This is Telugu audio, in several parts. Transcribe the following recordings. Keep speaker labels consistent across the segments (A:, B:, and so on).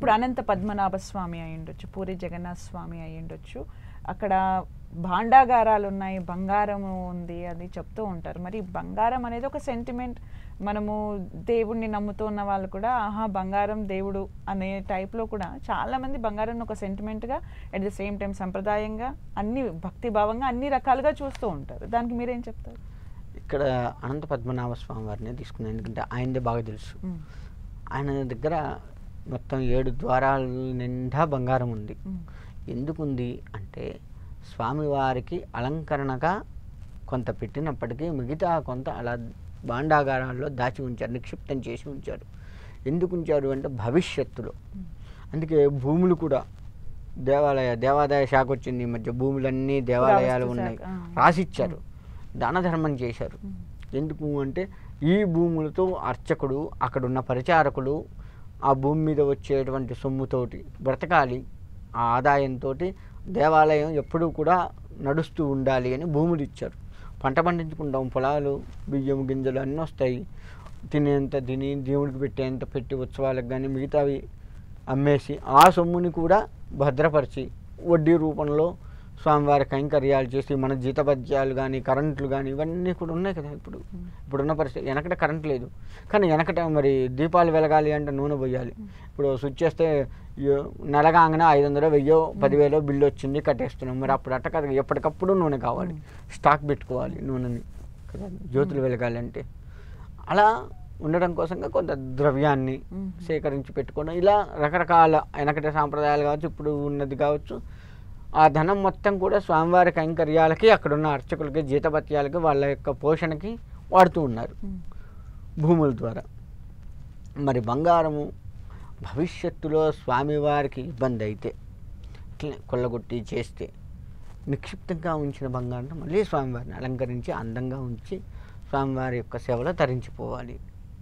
A: ఇప్పుడు అనంత పద్మనాభ స్వామి అయి ఉండొచ్చు, పూరి జగన్నాథ స్వామి అయి ఉండొచ్చు, అక్కడ భాండాగారాలు ఉన్నాయి, బంగారం ఉంది అది చెప్తూ ఉంటారు. మరి బంగారం అనేది ఒక సెంటిమెంట్. మనము దేవుణ్ణి నమ్ముతూ ఉన్న వాళ్ళు కూడా ఆహా బంగారం దేవుడు అనే టైప్లో కూడా చాలామంది బంగారం ఒక సెంటిమెంట్గా, అట్ ద సేమ్ టైం సంప్రదాయంగా, అన్ని భక్తిభావంగా అన్ని రకాలుగా చూస్తూ ఉంటారు. దానికి మీరేం చెప్తారు?
B: ఇక్కడ అనంత పద్మనాభ స్వామి వారిని తీసుకున్నాను, ఎందుకంటే ఆయనదే బాగా తెలుసు. ఆయన దగ్గర మొత్తం 7 ద్వారాల నిండా బంగారం ఉంది. ఎందుకుంది అంటే స్వామివారికి అలంకరణగా కొంత పెట్టినప్పటికీ మిగతా కొంత అలా భాండాగారాల్లో దాచి ఉంచారు, నిక్షిప్తం చేసి ఉంచారు. ఎందుకు ఉంచారు అంటే భవిష్యత్తులో. అందుకే భూములు కూడా దేవాదాయ శాఖ వచ్చింది, ఈ మధ్య భూములన్నీ దేవాలయాలు ఉన్నాయి, రాసిచ్చారు, దాన ధర్మం చేశారు. ఎందుకు అంటే ఈ భూములతో అర్చకుడు, అక్కడున్న పరిచారకులు ఆ భూమి మీద వచ్చేటువంటి సొమ్ముతోటి బ్రతకాలి, ఆ ఆదాయంతో దేవాలయం ఎప్పుడూ కూడా నడుస్తూ ఉండాలి అని భూములు ఇచ్చారు. పంట పండించుకుంటాం, పొలాలు, బియ్యం గింజలు అన్నీ వస్తాయి, తినేంత తిని దేవుడికి పెట్టేంత పెట్టి ఉత్సవాలకు కానీ మిగతావి అమ్మేసి ఆ సొమ్ముని కూడా భద్రపరిచి వడ్డీ రూపంలో స్వామివారి కైంకర్యాలు చేసి మన జీతభత్యాలు కానీ కరెంట్లు కానీ ఇవన్నీ కూడా ఉన్నాయి కదా. ఇప్పుడున్న పరిస్థితి, వెనకట కరెంట్ లేదు, కానీ వెనకట మరి దీపాలు వెలగాలి అంటే నూనె పోయాలి. ఇప్పుడు స్విచ్ చేస్తే నెలగానే 500, 1000, 10,000 బిల్లు వచ్చింది, కట్టేస్తున్నాం. మరి అప్పుడు అట్ట కదా, ఎప్పటికప్పుడు నూనె కావాలి, స్టాక్ పెట్టుకోవాలి నూనెని కదా, జ్యోతులు వెలగాలి అంటే. అలా ఉండడం కోసంగా కొంత ద్రవ్యాన్ని సేకరించి పెట్టుకోవడం, ఇలా రకరకాల వెనకటి సాంప్రదాయాలు కావచ్చు, ఇప్పుడు ఉన్నది కావచ్చు. ఆ ధనం మొత్తం కూడా స్వామివారి కైంకర్యాలకి, అక్కడున్న అర్చకులకి, జీతభత్యాలకి, వాళ్ళ యొక్క పోషణకి వాడుతూ ఉన్నారు భూముల ద్వారా. మరి బంగారము భవిష్యత్తులో స్వామివారికి ఇబ్బంది అయితే కొల్లగొట్టి చేస్తే నిక్షిప్తంగా ఉంచిన బంగారం మళ్ళీ స్వామివారిని అలంకరించి అందంగా ఉంచి స్వామివారి యొక్క సేవలో తరించిపోవాలి,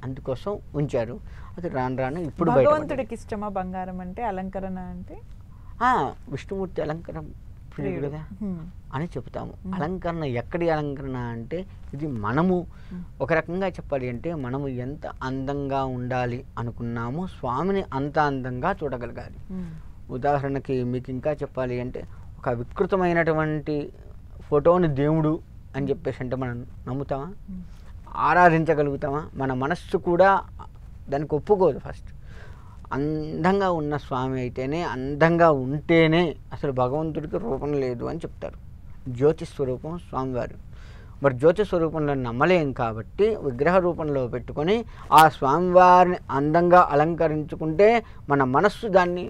B: అందుకోసం ఉంచారు. అది రాను రాను ఇప్పుడు
A: భగవంతుడికి ఇష్టమా బంగారం అంటే, అలంకరణ అంటే?
B: విష్ణుమూర్తి అలంకరణ ప్రియుడు కదా అని చెబుతాము. అలంకరణ ఎక్కడి అలంకరణ అంటే ఇది మనము ఒక రకంగా చెప్పాలి అంటే మనము ఎంత అందంగా ఉండాలి అనుకున్నామో స్వామిని అంత అందంగా చూడగలగాలి. ఉదాహరణకి మీకు ఇంకా చెప్పాలి అంటే ఒక వికృతమైనటువంటి ఫోటోని దేవుడు అని చెప్పేసి అంటే మనం నమ్ముతామా, ఆరాధించగలుగుతామా? మన మనస్సు కూడా దానికి ఒప్పుకోదు. ఫస్ట్ అందంగా ఉన్న స్వామి అయితేనే, అందంగా ఉంటేనే అసలు భగవంతుడికి రూపం లేదు అని చెప్తారు. జ్యోతి స్వరూపం స్వామివారు. మరి జ్యోతి స్వరూపంలో నమ్మలేం కాబట్టి విగ్రహ రూపంలో పెట్టుకొని ఆ స్వామివారిని అందంగా అలంకరించుకుంటే మన మనస్సు దాన్ని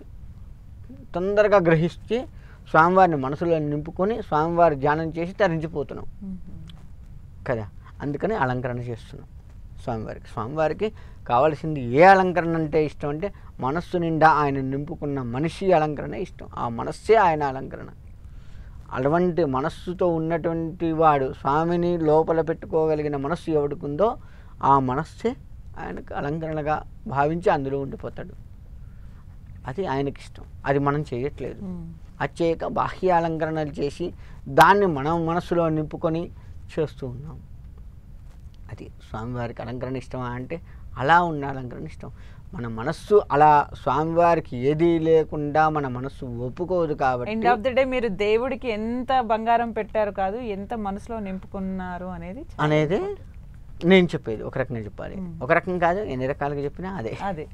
B: తొందరగా గ్రహించి స్వామివారిని మనసులో నింపుకొని స్వామివారి ధ్యానం చేసి తరించిపోతున్నాం కదా. అందుకని అలంకరణ చేస్తున్నాం స్వామివారికి. స్వామివారికి కావాల్సింది ఏ అలంకరణ అంటే ఇష్టం అంటే మనస్సు నిండా ఆయన నింపుకున్న మనిషి అలంకరణ ఇష్టం. ఆ మనస్సే ఆయన అలంకరణ. అటువంటి మనస్సుతో ఉన్నటువంటి వాడు, స్వామిని లోపల పెట్టుకోగలిగిన మనస్సు ఎవడుకుందో ఆ మనస్సే ఆయనకు అలంకరణగా భావించి అందులో ఉండిపోతాడు. అది ఆయనకి ఇష్టం. అది మనం చేయట్లేదు. అది చేయక బాహ్య అలంకరణలు చేసి దాన్ని మనం మనస్సులో నింపుకొని చేస్తూ ఉన్నాం. అది స్వామివారికి అలంకరణ ఇష్టమా అంటే అలా ఉన్న అలంకరణ ఇష్టం. మన మనస్సు అలా స్వామివారికి ఏది లేకుండా మన మనస్సు ఒప్పుకోదు కాబట్టి
A: ఎండ్ ఆఫ్ ద డే మీరు దేవుడికి ఎంత బంగారం పెట్టారు కాదు, ఎంత మనసులో నింపుకున్నారు అనేది
B: నేను చెప్పేది. ఒక రకంగా చెప్పాలి, ఒక రకం కాదు, ఎన్ని రకాలుగా చెప్పినా అదే.